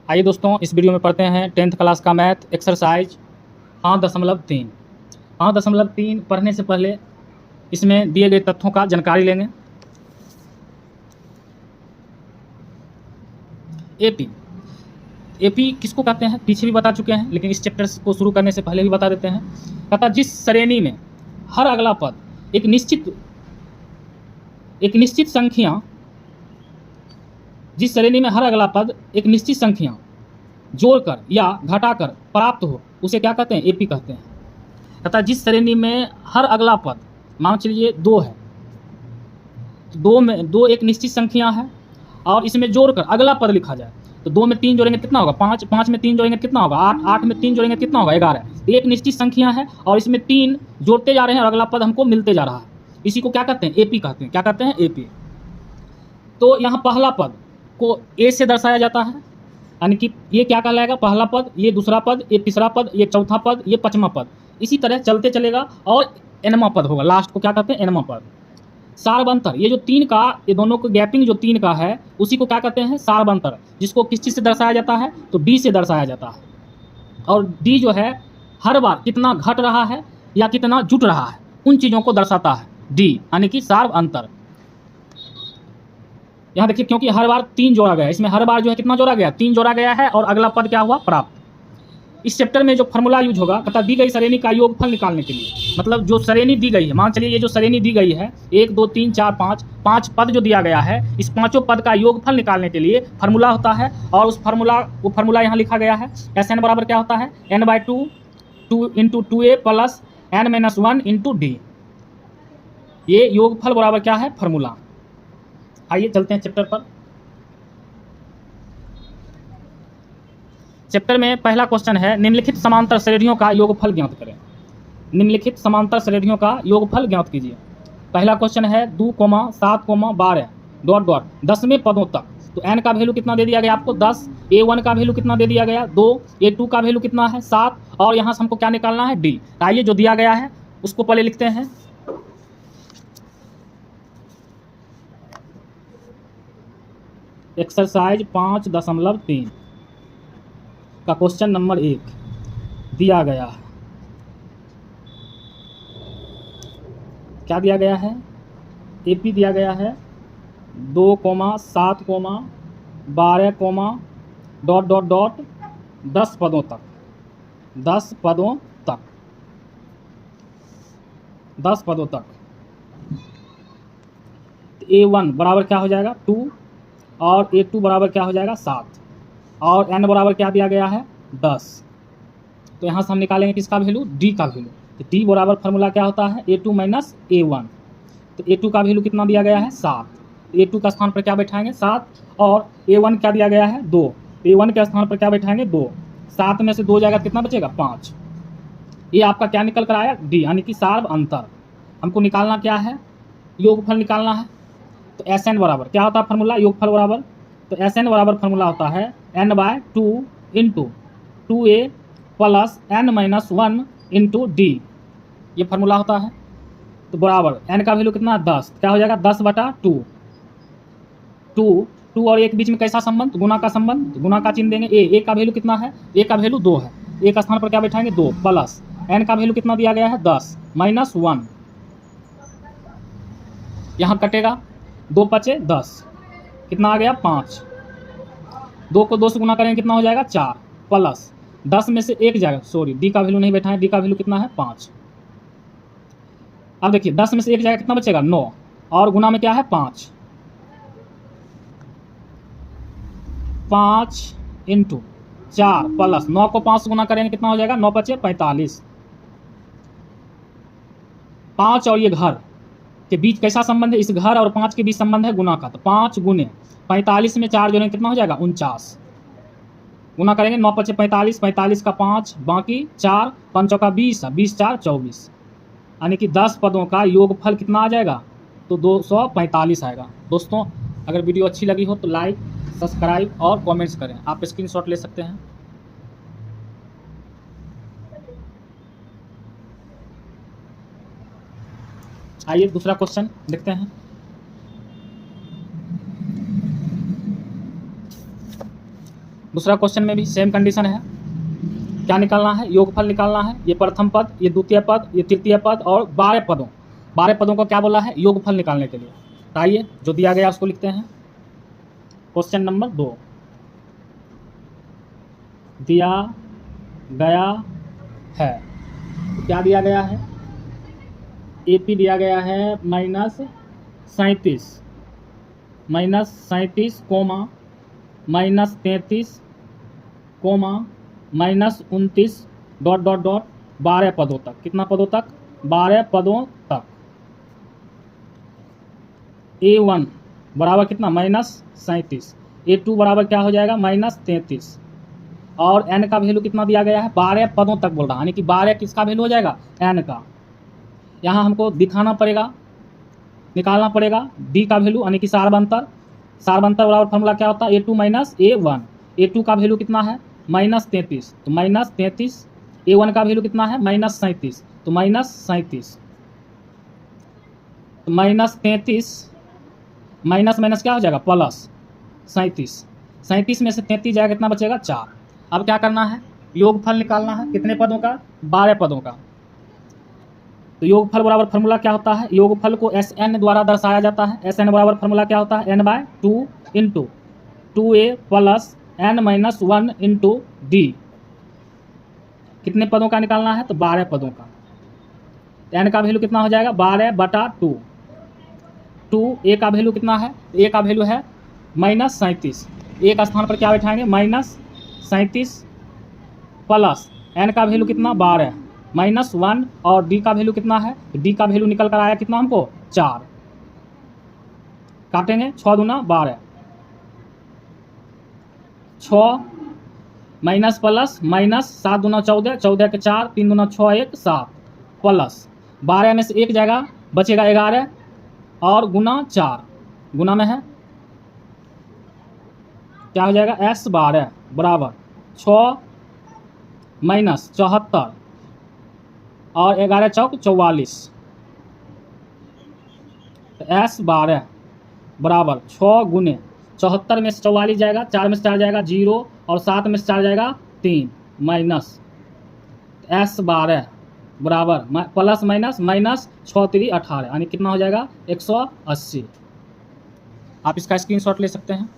आइए दोस्तों, इस वीडियो में पढ़ते हैं 10th क्लास का मैथ एक्सरसाइज 5.3। 5.3 पढ़ने से पहले इसमें दिए गए तथ्यों का जानकारी लेंगे। एपी एपी किसको कहते हैं पीछे भी बता चुके हैं, लेकिन इस चैप्टर को शुरू करने से पहले भी बता देते हैं। कहता जिस श्रेणी में हर अगला पद एक निश्चित संख्या जिस श्रेणी में हर अगला पद एक निश्चित संख्या जोड़कर या घटाकर प्राप्त हो उसे क्या कहते हैं? एपी कहते हैं। कहता जिस श्रेणी में हर अगला पद, मान चलिए 2 है, तो 2 एक निश्चित संख्या है और इसमें जोड़कर अगला पद लिखा जाए तो 2 में 3 जोड़ेंगे कितना होगा? 5, 5 में 3 जोड़ेंगे कितना होगा? 8, 8 में 3 जोड़ेंगे कितना होगा? 11। एक निश्चित संख्या है और इसमें 3 जोड़ते जा रहे हैं और अगला पद हमको मिलते जा रहा है, इसी को क्या कहते हैं? एपी कहते हैं। क्या कहते हैं? एपी। तो यहाँ पहला पद को ए से दर्शाया जाता है, यानी कि ये क्या कहलाएगा? पहला पद, ये दूसरा पद, ये तीसरा पद, ये चौथा पद, ये पांचवा पद, इसी तरह चलते चलेगा और एनवा पद होगा। लास्ट को क्या कहते हैं? एनवा पद। सार्वंतर, ये जो 3 का, ये दोनों को गैपिंग जो 3 का है उसी को क्या कहते हैं? सार्वंतर, जिसको किस चीज़ से दर्शाया जाता है? तो डी से दर्शाया जाता है। और डी जो है हर बार कितना घट रहा है या कितना जुट रहा है उन चीज़ों को दर्शाता है डी, यानी कि सार्वंतर। यहाँ देखिए, क्योंकि हर बार 3 जोड़ा गया है, इसमें हर बार जो है कितना जोड़ा गया? 3 जोड़ा गया है और अगला पद क्या हुआ? प्राप्त। इस चैप्टर में जो फार्मूला यूज होगा, कहता दी गई श्रेणी का योगफल निकालने के लिए, मतलब जो श्रेणी दी गई है, मान चलिए ये जो श्रेणी दी गई है 1 2 3 4 5 पद जो दिया गया है, इस पांचों पद का योगफल निकालने के लिए फार्मूला होता है। और वो फार्मूला यहाँ लिखा गया है। Sn बराबर क्या होता है? n/2 2 × 2a plus n-1 × d। ये योगफल बराबर क्या है? फार्मूला। आइए चलते हैं चैप्टर पर। चैप्टर में पहला क्वेश्चन है, निम्नलिखित समांतर श्रेणियों का योगफल ज्ञात करें। निम्नलिखित समांतर श्रेणियों का योगफल ज्ञात कीजिए। पहला क्वेश्चन है 2, 7, 12 डॉट डॉट 10वें पदों तक। तो n का वैल्यू कितना दे दिया गया आपको? 10। a1 का वैल्यू कितना दे दिया गया? 2। a2 का वैल्यू कितना है? 7। और यहाँ से हमको क्या निकालना है? d। आइए जो दिया गया है उसको पहले लिखते हैं। एक्सरसाइज 5.3 का क्वेश्चन नंबर 1 दिया गया है। क्या दिया गया है? एपी दिया गया है 2, 7, 12 डॉट डॉट डॉट 10 पदों तक। 10 पदों तक 10 पदों तक। a1 बराबर क्या हो जाएगा? 2 और a2 बराबर क्या हो जाएगा? 7 और n बराबर क्या दिया गया है? 10। तो यहाँ से हम निकालेंगे किसका वैल्यू? d का वैल्यू। तो d बराबर फार्मूला क्या होता है? a2 minus a1। तो a2 का वैल्यू कितना दिया गया है? 7। तो a2 का स्थान पर क्या बैठाएंगे? 7। और a1 क्या दिया गया है? 2। a1 के स्थान पर क्या बैठाएंगे? 2। 7 में से 2 जाएगा कितना बचेगा? 5। ये आपका क्या निकल कर आया? d, यानी कि सार्वअंतर। हमको निकालना क्या है? योगफल निकालना है। तो Sn बराबर क्या होता है फार्मूला? योगफल बराबर। तो Sn बराबर फार्मूला होता है n/2 × 2a plus n-1 × d। ये फार्मूला होता है। तो बराबर n का वैल्यू कितना? 10। क्या हो जाएगा? 10/2। 2 और 1 बीच में कैसा संबंध? गुना का संबंध। गुना का चिन्ह देंगे। a का वैल्यू कितना है? a का वैल्यू 2 है। a का स्थान पर क्या बैठाएंगे? 2 प्लस n का वैल्यू कितना दिया गया है? 10 माइनस 1। यहाँ कटेगा, 2 पचे 10, कितना आ गया? 5। 2 को 2 से गुना करेंगे कितना हो जाएगा? 4 प्लस 10 में से 1 जाएगा, सॉरी डी का वैल्यू नहीं बैठा है, डी का वैल्यू कितना है? 5। अब देखिए 10 में से 1 जाएगा कितना बचेगा? 9 और गुना में क्या है? 5। 5 × 4 प्लस 9 को 5 से गुना करेंगे कितना हो जाएगा? 9 पचे 45। 5 और ये घर के बीच कैसा संबंध है? इस घर और 5 के बीच संबंध है गुना का। तो 5 गुने 45 में 4 जोड़ेंगे कितना हो जाएगा? 49। गुना करेंगे 9 पचे 45, 45 का 5 बाकी 4, 5 का 20, 20 4 24, यानी कि 10 पदों का योगफल कितना आ जाएगा? तो 245 आएगा। दोस्तों अगर वीडियो अच्छी लगी हो तो लाइक, सब्सक्राइब और कमेंट्स करें। आप स्क्रीनशॉट ले सकते हैं। आइए दूसरा क्वेश्चन देखते हैं। दूसरा क्वेश्चन में भी सेम कंडीशन है। क्या निकालना है? योगफल निकालना है। ये प्रथम पद, ये द्वितीय पद, ये तृतीय पद और 12 पदों को क्या बोला है? योगफल निकालने के लिए। तो आइए जो दिया गया उसको लिखते हैं। क्वेश्चन नंबर 2 दिया गया है। तो क्या दिया गया है? AP दिया गया है -37 comma -33 comma -29 dot dot dot 12 पदों तक। कितना पदों तक? 12 पदों तक। A1 बराबर कितना? -37। A2 बराबर क्या हो जाएगा? -33। और n का वैल्यू कितना दिया गया है? 12 पदों तक बोल रहा है, यानी कि 12 किसका वैल्यू हो जाएगा? n का। यहाँ हमको दिखाना पड़ेगा, निकालना पड़ेगा d का वैल्यू, यानी कि सारबंतर बराबर फॉर्मूला क्या होता है? A2 - A1। A2 का वैल्यू कितना है? -33। तो -33। A1 का वैल्यू कितना है? -37। तो -37। तो -33 माइनस क्या हो जाएगा? +37। 37 में से 33 जाएगा, कितना बचेगा? 4। अब क्या करना है? योगफल निकालना है। कितने पदों का? 12 पदों का। तो योगफल बराबर फॉर्मूला क्या होता है? योगफल को SN द्वारा दर्शाया जाता है। SN बराबर फॉर्मूला क्या होता है? n/2 × 2a + n - 1 × d। कितने पदों का निकालना है? तो 12 पदों का। n का वैल्यू कितना हो जाएगा? 12/2। 2a का वैल्यू कितना है? a का वैल्यू है -37। एक स्थान पर क्या बैठाएंगे? -37 प्लस n का वैल्यू कितना? 12 -1 और d का वैल्यू कितना है? d का वैल्यू निकल कर आया कितना हमको? 4। काटेंगे 6 दूना 12, 6 माइनस प्लस माइनस 7 दूना 14, 14 के 4, 3 दूना 6, 1 7 प्लस 12 में से 1 जाएगा, बचेगा 11 और गुना 4, गुना में है क्या हो जाएगा? S12 बराबर 6 माइनस 74 और 11 चौक 44। S12 बराबर 6 गुने 74 में से 44 जाएगा, 4 में से 4 जाएगा 0 और 7 में से 4 जाएगा 3 माइनस S12 बराबर प्लस माइनस माइनस 6 3 18, यानी कितना हो जाएगा? 180। आप इसका स्क्रीनशॉट ले सकते हैं।